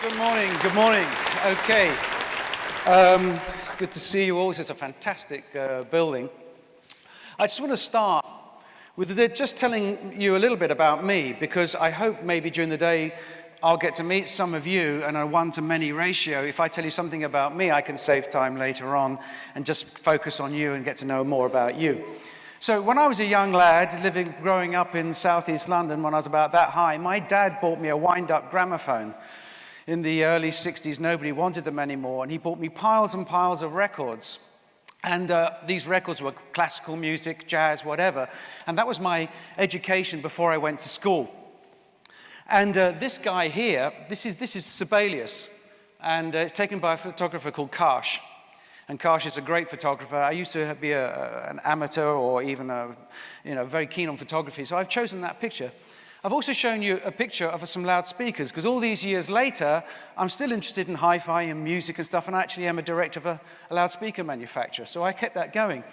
Good morning, good morning. Okay. It's good to see you all. It's a fantastic building. I just want to start with just telling you a little bit about me, because I hope maybe during the day I'll get to meet some of you, and a one-to-many ratio. If I tell you something about me, I can save time later on and just focus on you and get to know more about you. So when I was a young lad, growing up in southeast London, when I was about that high, my dad bought me a wind-up gramophone. In the early 60s, nobody wanted them anymore, and he bought me piles and piles of records. And these records were classical music, jazz, whatever. And that was my education before I went to school. And this guy here, this is Sibelius, and it's taken by a photographer called Karsh. And Karsh is a great photographer. I used to be an amateur, or even very keen on photography, so I've chosen that picture. I've also shown you a picture of some loudspeakers, because all these years later, I'm still interested in hi-fi and music and stuff, and I actually am a director of a loudspeaker manufacturer, so I kept that going.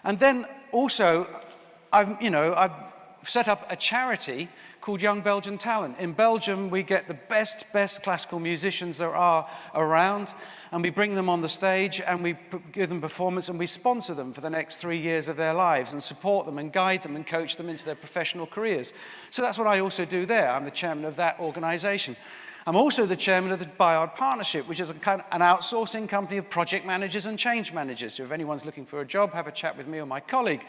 And then also, I've set up a charity called Young Belgian Talent. In Belgium, we get the best classical musicians there are around, and we bring them on the stage, and we give them performance, and we sponsor them for the next 3 years of their lives, and support them, and guide them, and coach them into their professional careers. So that's what I also do there. I'm the chairman of that organization. I'm also the chairman of the Bayard Partnership, which is an outsourcing company of project managers and change managers. So if anyone's looking for a job, have a chat with me or my colleague.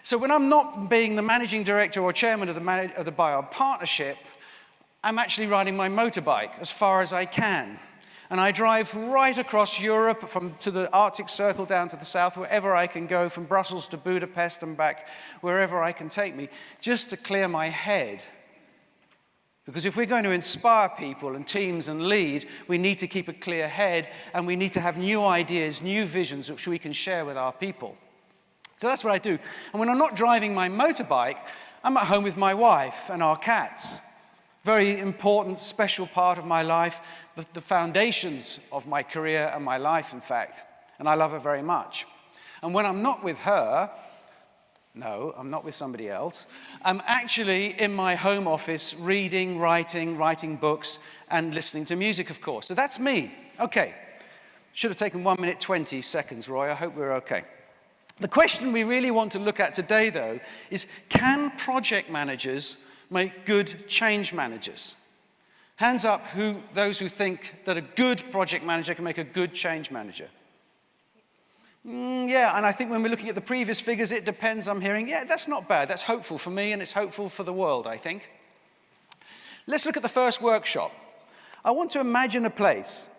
So when I'm not being the managing director or chairman of the Bayard Partnership, I'm actually riding my motorbike as far as I can. And I drive right across Europe, to the Arctic Circle down to the south, wherever I can go, from Brussels to Budapest and back, wherever I can take me, just to clear my head. Because if we're going to inspire people and teams and lead, we need to keep a clear head, and we need to have new ideas, new visions, which we can share with our people. So that's what I do. And when I'm not driving my motorbike, I'm at home with my wife and our cats. Very important, special part of my life, the foundations of my career and my life, in fact. And I love her very much. And when I'm not with her, no, I'm not with somebody else, I'm actually in my home office reading, writing books, and listening to music, of course. So that's me. Okay. Should have taken 1 minute, 20 seconds, Roy. I hope we're okay. The question we really want to look at today, though, is can project managers make good change managers? Hands up those who think that a good project manager can make a good change manager. Yeah, and I think when we're looking at the previous figures, it depends. I'm hearing, yeah, that's not bad. That's hopeful for me, and it's hopeful for the world, I think. Let's look at the first workshop. I want to imagine a place,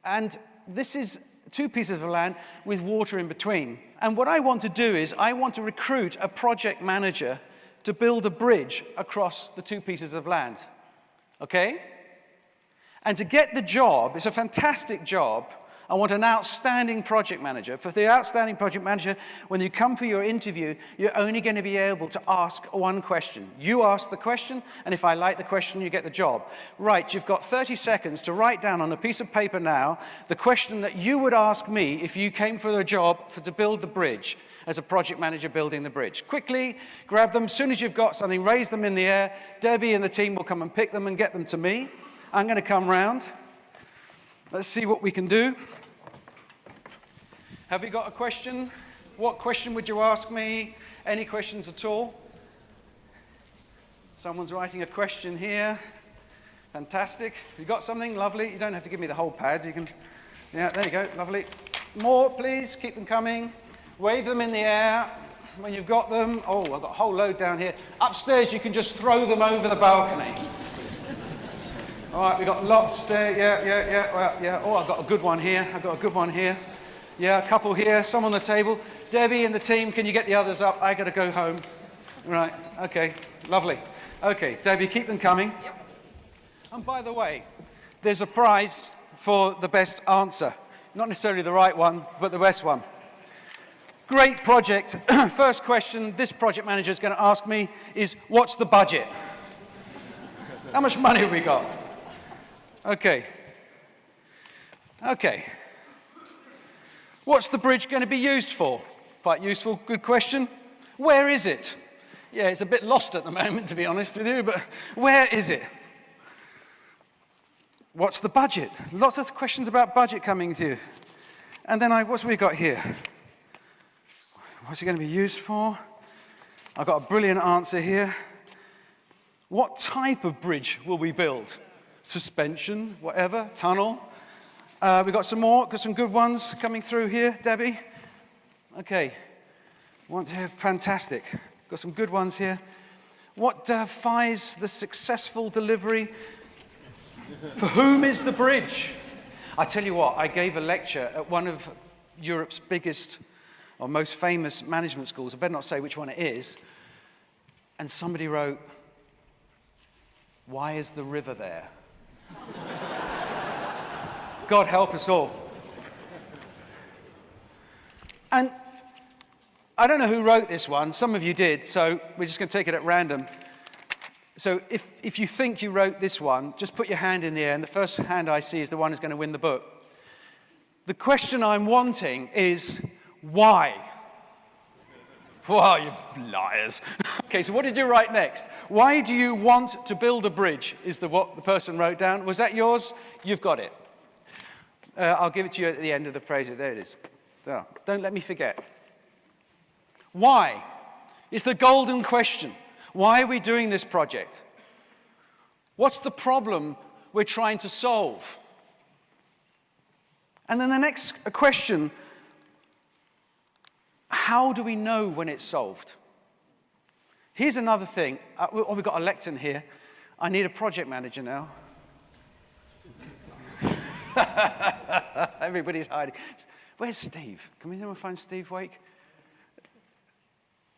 and this is 2 pieces of land with water in between. And what I want to do is I want to recruit a project manager to build a bridge across the 2 pieces of land. Okay? And to get the job, it's a fantastic job, I want an outstanding project manager. For the outstanding project manager, when you come for your interview, you're only going to be able to ask one question. You ask the question, and if I like the question, you get the job. Right, you've got 30 seconds to write down on a piece of paper now the question that you would ask me if you came for a job to build the bridge, as a project manager building the bridge. Quickly, grab them. As soon as you've got something, raise them in the air. Debbie and the team will come and pick them and get them to me. I'm going to come round. Let's see what we can do. Have you got a question? What question would you ask me? Any questions at all? Someone's writing a question here. Fantastic. You got something? Lovely. You don't have to give me the whole pad. You can, yeah, there you go. Lovely. More, please. Keep them coming. Wave them in the air when you've got them. Oh, I've got a whole load down here. Upstairs, you can just throw them over the balcony. All right, we've got lots there. Yeah. Well, yeah. Oh, I've got a good one here. Yeah, a couple here, some on the table. Debbie and the team, can you get the others up? I got to go home. Right, okay, lovely. Okay, Debbie, keep them coming. Yep. And by the way, there's a prize for the best answer. Not necessarily the right one, but the best one. Great project. First question this project manager is going to ask me is, what's the budget? How much money have we got? Okay. What's the bridge going to be used for? Quite useful, good question. Where is it? Yeah, it's a bit lost at the moment, to be honest with you, but where is it? What's the budget? Lots of questions about budget coming to you. And then what's we got here? What's it going to be used for? I've got a brilliant answer here. What type of bridge will we build? Suspension, whatever, tunnel. We've got some more, got some good ones coming through here, Debbie. Okay, fantastic. Got some good ones here. What defines the successful delivery? For whom is the bridge? I tell you what, I gave a lecture at one of Europe's biggest or most famous management schools. I better not say which one it is. And somebody wrote, "Why is the river there?" God help us all. And I don't know who wrote this one. Some of you did, so we're just going to take it at random. So if you think you wrote this one, just put your hand in the air, and the first hand I see is the one who's going to win the book. The question I'm wanting is, why? Wow, you liars. Okay, so what did you write next? Why do you want to build a bridge, is what the person wrote down. Was that yours? You've got it. I'll give it to you at the end of the phrase. There it is. So, don't let me forget. Why is the golden question. Why are we doing this project? What's the problem we're trying to solve? And then the next question, how do we know when it's solved? Here's another thing. We've got a lectern here. I need a project manager now. Everybody's hiding. Where's Steve? Can we find Steve Wake?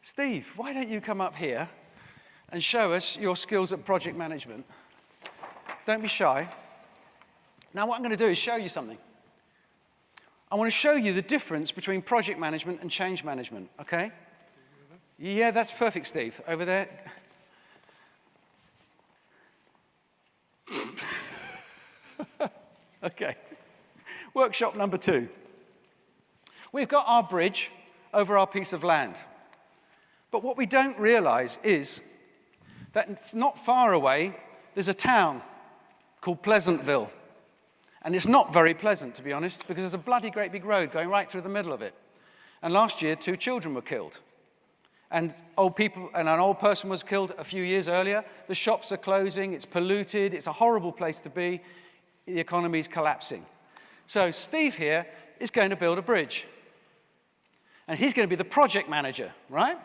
Steve, why don't you come up here and show us your skills at project management? Don't be shy. Now what I'm going to do is show you something. I want to show you the difference between project management and change management, okay? Yeah, that's perfect, Steve. Over there. Okay. Workshop number 2. We've got our bridge over our piece of land. But what we don't realize is that not far away, there's a town called Pleasantville. And it's not very pleasant, to be honest, because there's a bloody great big road going right through the middle of it. And last year, 2 children were killed. And an old person was killed a few years earlier. The shops are closing, it's polluted, it's a horrible place to be. The economy's collapsing. So Steve here is going to build a bridge. And he's going to be the project manager, right?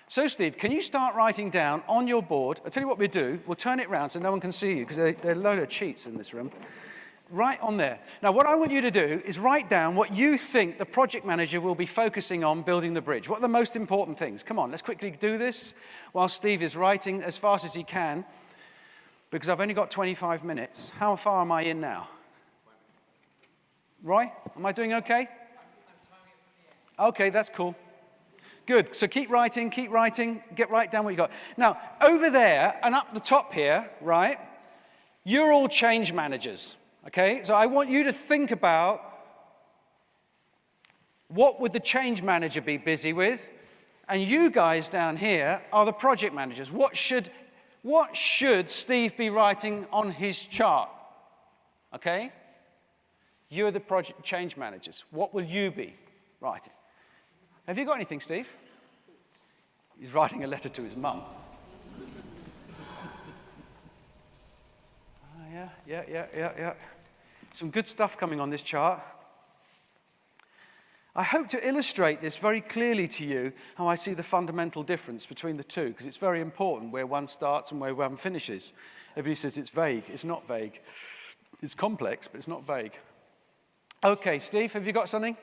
So Steve, can you start writing down on your board? I'll tell you what we do. We'll turn it round so no one can see you, because there are a load of cheats in this room. Right on there. Now, what I want you to do is write down what you think the project manager will be focusing on building the bridge. What are the most important things? Come on, let's quickly do this while Steve is writing as fast as he can, because I've only got 25 minutes. How far am I in now? Roy, am I doing okay? Okay, that's cool. Good. So keep writing, write down what you got. Now, over there and up the top here, right, you're all change managers. Okay, so I want you to think about what would the change manager be busy with, and you guys down here are the project managers. What should Steve be writing on his chart? Okay, you're the project change managers. What will you be writing? Have you got anything, Steve? He's writing a letter to his mum. Yeah. Some good stuff coming on this chart. I hope to illustrate this very clearly to you, how I see the fundamental difference between the two, because it's very important where one starts and where one finishes. Everybody says it's vague. It's not vague. It's complex, but it's not vague. Okay, Steve, have you got something?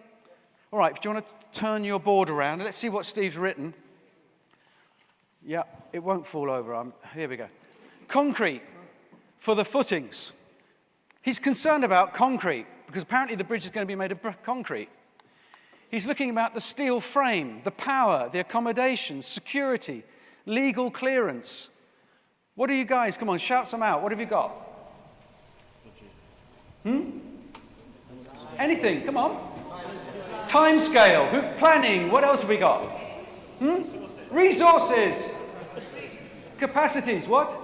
All right, do you want to turn your board around? Let's see what Steve's written. Yeah, it won't fall over. Here we go. Concrete for the footings. He's concerned about concrete, because apparently the bridge is going to be made of concrete. He's looking about the steel frame, the power, the accommodation, security, legal clearance. What are you guys? Come on, shout some out. What have you got? Anything, come on. Time scale, planning, what else have we got? Resources. Capacities, what?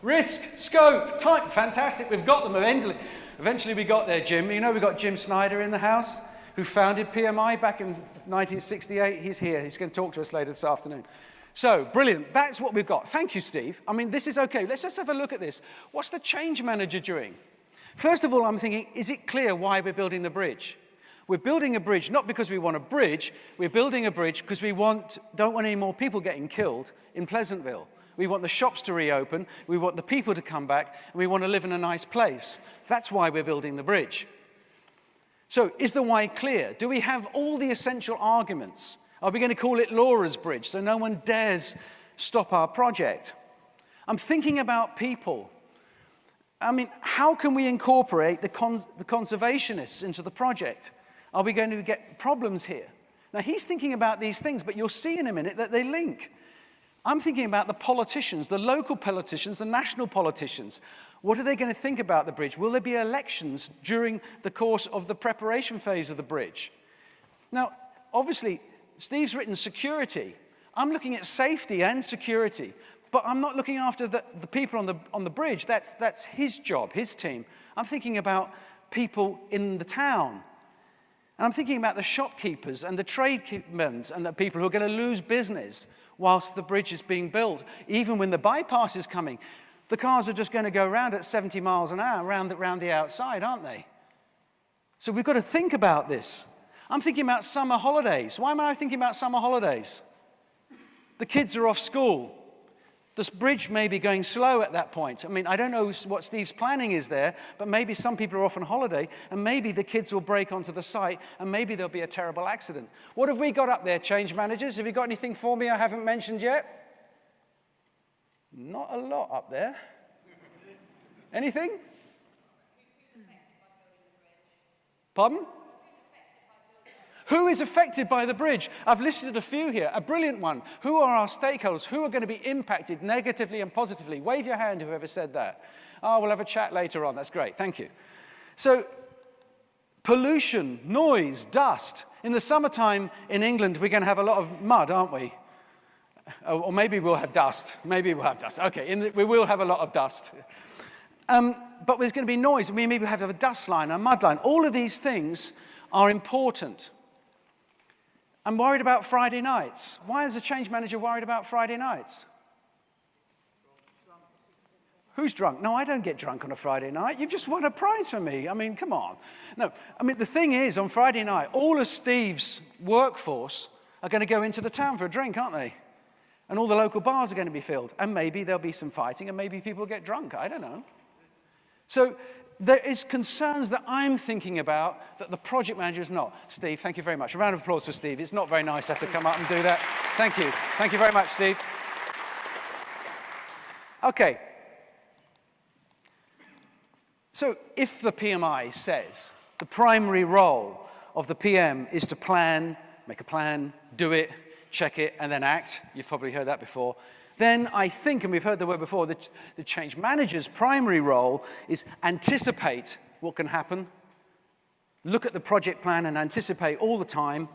Risk, scope, time. Fantastic, we've got them eventually. Eventually we got there, Jim. You know we got Jim Snyder in the house, who founded PMI back in 1968. He's here. He's going to talk to us later this afternoon. So, brilliant. That's what we've got. Thank you, Steve. I mean, this is okay. Let's just have a look at this. What's the change manager doing? First of all, I'm thinking, is it clear why we're building the bridge? We're building a bridge not because we want a bridge. We're building a bridge because we don't want any more people getting killed in Pleasantville. We want the shops to reopen. We want the people to come back. And we want to live in a nice place. That's why we're building the bridge. So, is the why clear? Do we have all the essential arguments? Are we going to call it Laura's Bridge so no one dares stop our project? I'm thinking about people. I mean, how can we incorporate the conservationists into the project? Are we going to get problems here? Now, he's thinking about these things, but you'll see in a minute that they link. I'm thinking about the politicians, the local politicians, the national politicians. What are they going to think about the bridge? Will there be elections during the course of the preparation phase of the bridge? Now, obviously, Steve's written security. I'm looking at safety and security, but I'm not looking after the people on the bridge. That's his job, his team. I'm thinking about people in the town. And I'm thinking about the shopkeepers and the tradesmen and the people who are going to lose business whilst the bridge is being built. Even when the bypass is coming, the cars are just going to go around at 70 miles an hour around the outside, aren't they? So we've got to think about this. I'm thinking about summer holidays. Why am I thinking about summer holidays? The kids are off school. This bridge may be going slow at that point. I mean, I don't know what Steve's planning is there, but maybe some people are off on holiday, and maybe the kids will break onto the site, and maybe there'll be a terrible accident. What have we got up there, change managers? Have you got anything for me I haven't mentioned yet? Not a lot up there. Anything? Pardon? Who is affected by the bridge? I've listed a few here, a brilliant one. Who are our stakeholders? Who are going to be impacted negatively and positively? Wave your hand, whoever said that. Oh, we'll have a chat later on. That's great. Thank you. So, pollution, noise, dust. In the summertime in England, we're going to have a lot of mud, aren't we? Or maybe we'll have dust. Maybe we'll have dust. Okay, we will have a lot of dust. But there's going to be noise. We maybe have a dust line, a mud line. All of these things are important. I'm worried about Friday nights. Why is the change manager worried about Friday nights? Who's drunk? No, I don't get drunk on a Friday night. You've just won a prize for me. I mean, come on. No, I mean, the thing is, on Friday night, all of Steve's workforce are going to go into the town for a drink, aren't they? And all the local bars are going to be filled. And maybe there'll be some fighting, and maybe people get drunk. I don't know. So there is concerns that I'm thinking about that the project manager is not. Steve, thank you very much. A round of applause for Steve. It's not very nice to have to come up and do that. Thank you. Thank you very much, Steve. Okay. So if the PMI says the primary role of the PM is to plan, make a plan, do it, check it, and then act, you've probably heard that before, then I think, and we've heard the word before, that the change manager's primary role is anticipate what can happen, look at the project plan and anticipate all the time,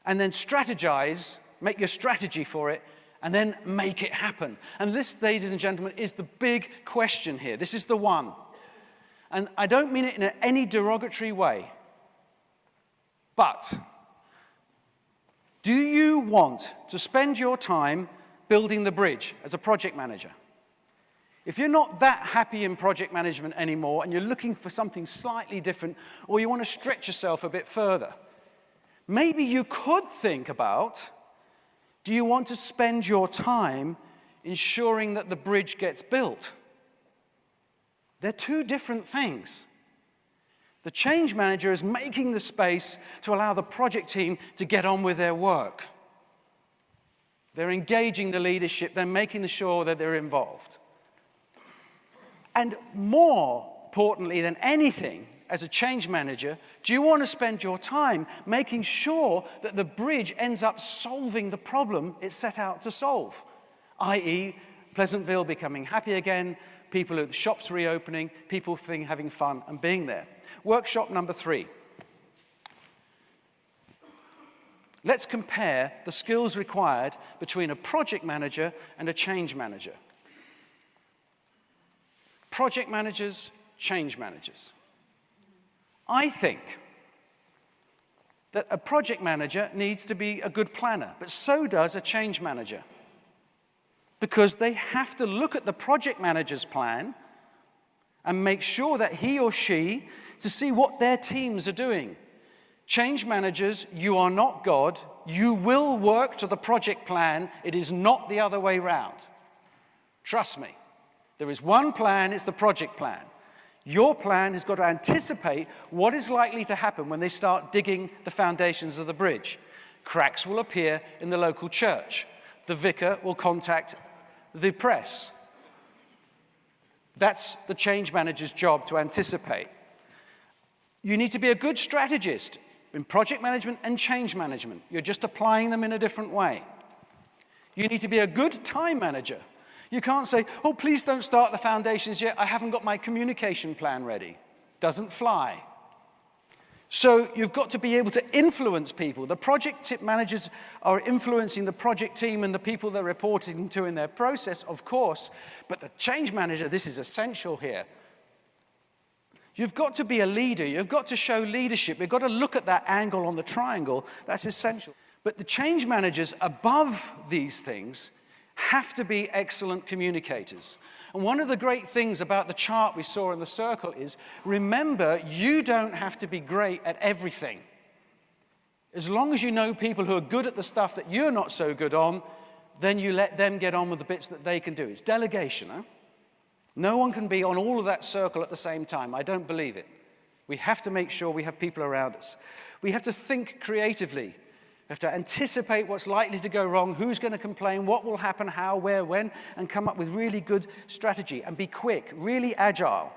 and then strategize, make your strategy for it, and then make it happen. And this, ladies and gentlemen, is the big question here. This is the one. And I don't mean it in any derogatory way, but do you want to spend your time building the bridge as a project manager? If you're not that happy in project management anymore and you're looking for something slightly different, or you want to stretch yourself a bit further, maybe you could think about, do you want to spend your time ensuring that the bridge gets built? They're two different things. The change manager is making the space to allow the project team to get on with their work. They're engaging the leadership. They're making sure that they're involved. And more importantly than anything, as a change manager, do you want to spend your time making sure that the bridge ends up solving the problem it's set out to solve? i.e., Pleasantville becoming happy again, people at the shops reopening, people having fun and being there. Workshop number 3. Let's compare the skills required between a project manager and a change manager. project managers, change managers. I think that a project manager needs to be a good planner, but so does a change manager. Because they have to look at the project manager's plan and make sure that he or she to see what their teams are doing. Change managers, you are not God. You will work to the project plan. It is not the other way round. Trust me. There is one plan, it's the project plan. Your plan has got to anticipate what is likely to happen when they start digging the foundations of the bridge. Cracks will appear in the local church. The vicar will contact the press. That's the change manager's job, to anticipate. You need to be a good strategist in project management and change management. You're just applying them in a different way. You need to be a good time manager. You can't say, oh, please don't start the foundations yet. I haven't got my communication plan ready. Doesn't fly. So you've got to be able to influence people. The project managers are influencing the project team and the people they're reporting to in their process, of course. But the change manager, this is essential here. You've got to be a leader. You've got to show leadership. You've got to look at that angle on the triangle. That's essential. But the change managers above these things have to be excellent communicators. And one of the great things about the chart we saw in the circle is, remember, you don't have to be great at everything. As long as you know people who are good at the stuff that you're not so good on, then you let them get on with the bits that they can do. It's delegation, huh? No one can be on all of that circle at the same time. I don't believe it. We have to make sure we have people around us. We have to think creatively. We have to anticipate what's likely to go wrong, who's going to complain, what will happen, how, where, when, and come up with really good strategy and be quick, really agile.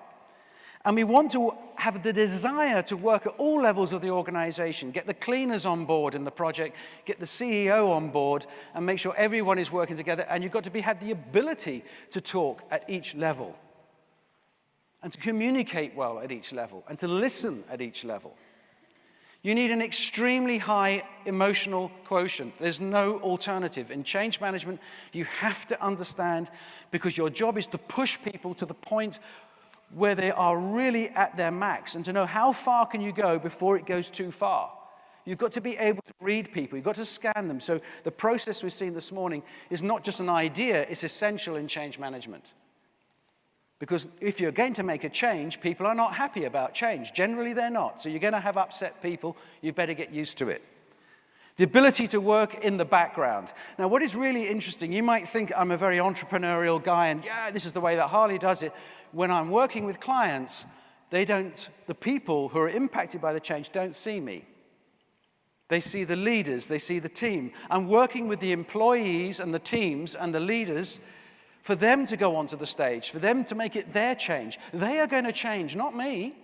And we want to have the desire to work at all levels of the organization, get the cleaners on board in the project, get the CEO on board, and make sure everyone is working together. And you've got to have the ability to talk at each level, and to communicate well at each level, and to listen at each level. You need an extremely high emotional quotient. There's no alternative. In change management, you have to understand, because your job is to push people to the point where they are really at their max, and to know how far can you go before it goes too far. You've got to be able to read people. You've got to scan them. So the process we've seen this morning is not just an idea. It's essential in change management. Because if you're going to make a change, people are not happy about change. Generally, they're not. So you're going to have upset people. You better get used to it. The ability to work in the background. Now, what is really interesting, you might think I'm a very entrepreneurial guy, and yeah, this is the way that Harley does it. When I'm working with clients, the people who are impacted by the change don't see me. They see the leaders, they see the team. I'm working with the employees and the teams and the leaders for them to go onto the stage, for them to make it their change. They are going to change, not me.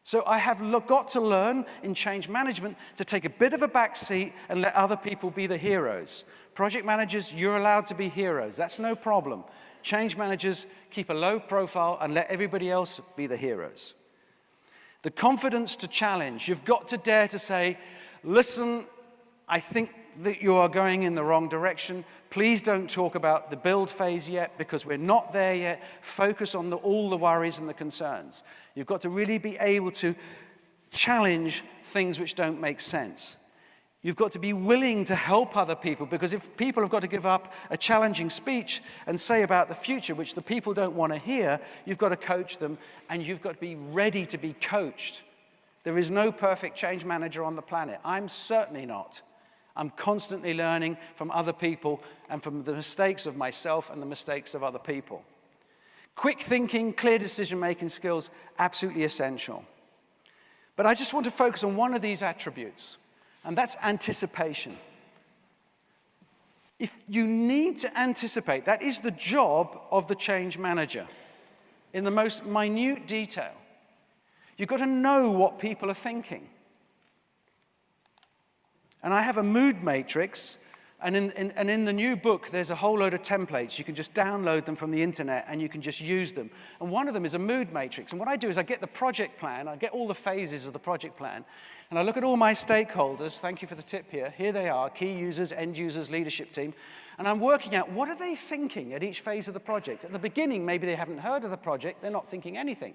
So I have got to learn in change management to take a bit of a back seat and let other people be the heroes. Project managers, you're allowed to be heroes. That's no problem. Change managers, keep a low profile and let everybody else be the heroes. The confidence to challenge. You've got to dare to say, listen, I think that you are going in the wrong direction. Please don't talk about the build phase yet, because we're not there yet. Focus on all the worries and the concerns. You've got to really be able to challenge things which don't make sense. You've got to be willing to help other people, because if people have got to give up a challenging speech and say about the future, which the people don't want to hear, you've got to coach them, and you've got to be ready to be coached. There is no perfect change manager on the planet. I'm certainly not. I'm constantly learning from other people and from the mistakes of myself and the mistakes of other people. Quick thinking, clear decision-making skills, absolutely essential. But I just want to focus on one of these attributes, and that's anticipation. If you need to anticipate, that is the job of the change manager in the most minute detail. You've got to know what people are thinking. And I have a mood matrix, And in the new book, there's a whole load of templates. You can just download them from the internet, and you can just use them. And one of them is a mood matrix. And what I do is I get the project plan, I get all the phases of the project plan, and I look at all my stakeholders. Thank you for the tip here. Here they are, key users, end users, leadership team. And I'm working out, what are they thinking at each phase of the project? At the beginning, maybe they haven't heard of the project. They're not thinking anything.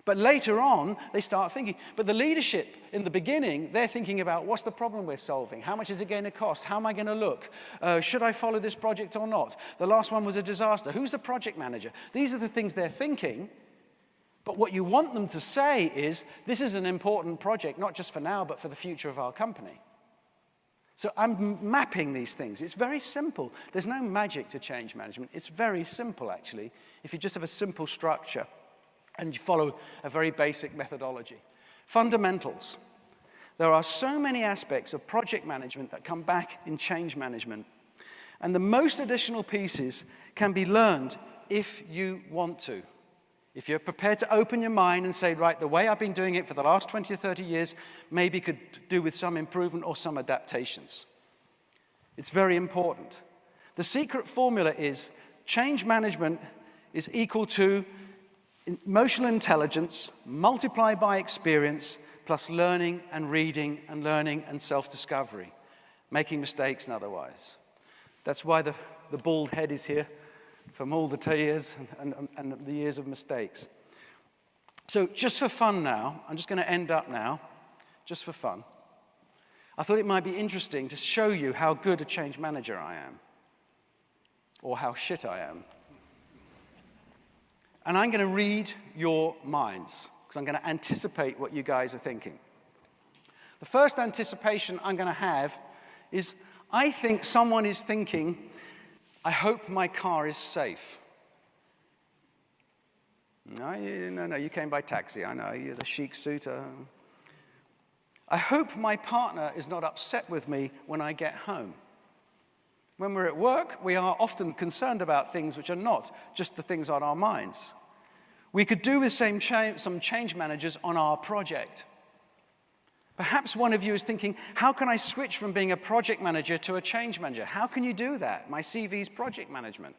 But later on, they start thinking. But the leadership, in the beginning, they're thinking about, what's the problem we're solving? How much is it going to cost? How am I going to look? Should I follow this project or not? The last one was a disaster. Who's the project manager? These are the things they're thinking. But what you want them to say is, this is an important project, not just for now, but for the future of our company. So I'm mapping these things. It's very simple. There's no magic to change management. It's very simple, actually, if you just have a simple structure and you follow a very basic methodology. Fundamentals. There are so many aspects of project management that come back in change management. And the most additional pieces can be learned if you want to. If you're prepared to open your mind and say, right, the way I've been doing it for the last 20 or 30 years maybe could do with some improvement or some adaptations. It's very important. The secret formula is change management is equal to emotional intelligence multiplied by experience plus learning and reading and learning and self-discovery, making mistakes and otherwise. That's why the bald head is here, from all the years and the years of mistakes. So just for fun now, I'm just going to end up now, just for fun. I thought it might be interesting to show you how good a change manager I am, or how shit I am. And I'm going to read your minds, because I'm going to anticipate what you guys are thinking. The first anticipation I'm going to have is, I think someone is thinking, I hope my car is safe. No, you came by taxi. I know, you're the chic suit. I hope my partner is not upset with me when I get home. When we're at work, we are often concerned about things which are not just the things on our minds. We could do with some change managers on our project. Perhaps one of you is thinking, how can I switch from being a project manager to a change manager? How can you do that? My CV is project management.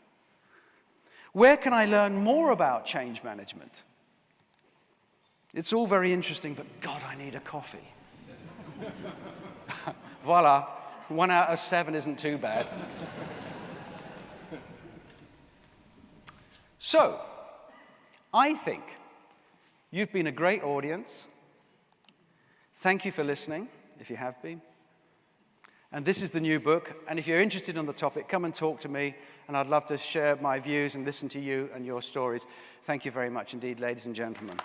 Where can I learn more about change management? It's all very interesting, but God, I need a coffee. Voila, 1 out of 7 isn't too bad. So, I think you've been a great audience. Thank you for listening, if you have been. And this is the new book. And if you're interested in the topic, come and talk to me. And I'd love to share my views and listen to you and your stories. Thank you very much indeed, ladies and gentlemen.